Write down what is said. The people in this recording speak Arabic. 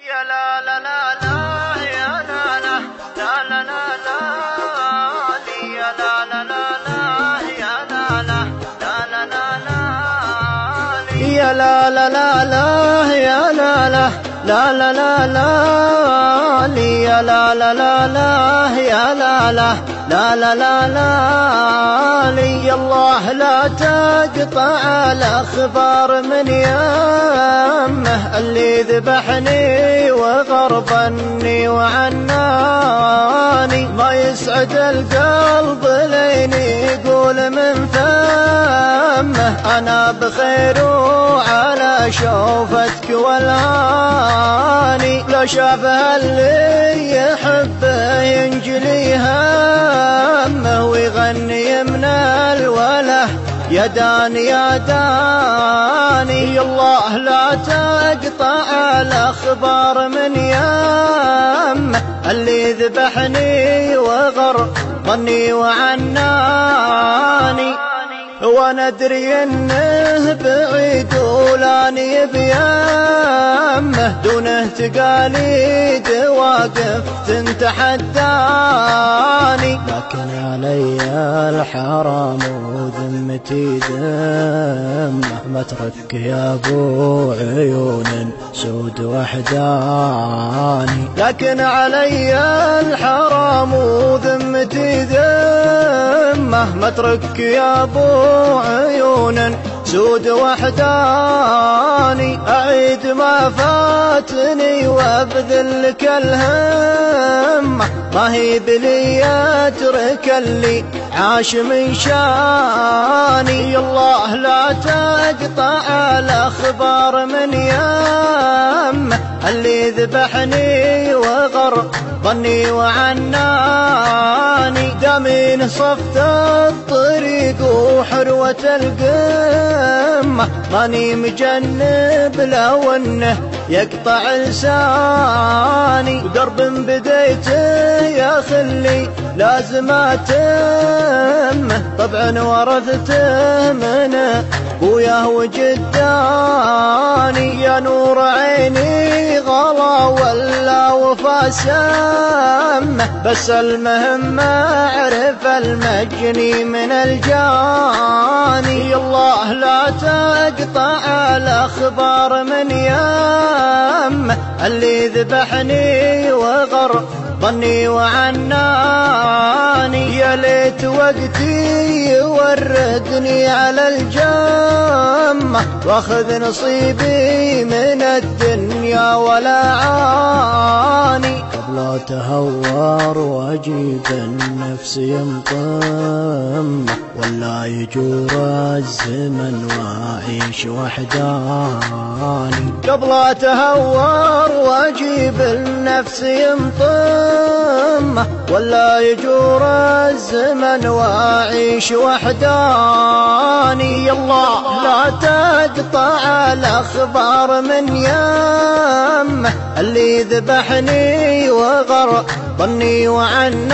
يا لا لا لا لا يا لا لا لا لا لا لا يا لا لا لا لا يا لا لا لا لا لا لا يا لا لا لا لا يا لا لا لا لا لا لا يا لا لا لا لا يا لا لا لا لا لا لا يا الله لا تقطع الأخبار من يمه اللي ذبحني وغربني وعناني ما يسعد القلب لين يقول من فمه أنا بخير وعلى شوفتك والهاني لو شافها اللي يحبه ينجلي همه ويغني من الوله يا داني يا داني الله لا تقطع الأخبار من يمه اللي ذبحني وغربني وعناني وانا ادري انه بعيد ولاني بيمه دونه تقاليد واقف تتحداني لكن علي الحرام وذمتي ذمه ما اترك يا ابو عيون سود وحداني لكن علي الحرام وذمتي ذمه ما اترك يا ابو عيون سود وحداني أعيد ما فاتني وابذل لك الهمة ما هي بلي أترك اللي عاش من شاني الله لا تقطع الأخبار من يمه اللي ذبحني وغربني وعناني دامين صفت الطريق وحروة القمة ماني مجنب لو انه يقطع لساني ودرب بديته يا خلي لازم اتمه طبعا ورثته من ابوياه وجداني يا نور عيني غلا ولا وفا سمه بس المهم اعرف المجني من الجاني الله لا تقطع الأخبار من يمه اللي ذبحني وغربني وعناني يا ليت وقتي يوردني على الجمة واخذ نصيبي من الدنيا ولا عاني قبل اتهور واجيب النفس ينطم ولا يجور الزمن واعيش وحداني قبل اتهور واجيب النفس ينطم ولا يجور الزمن واعيش وحداني الله لا تقطع الأخبار من يمه اللي ذبحني وغربني وعناني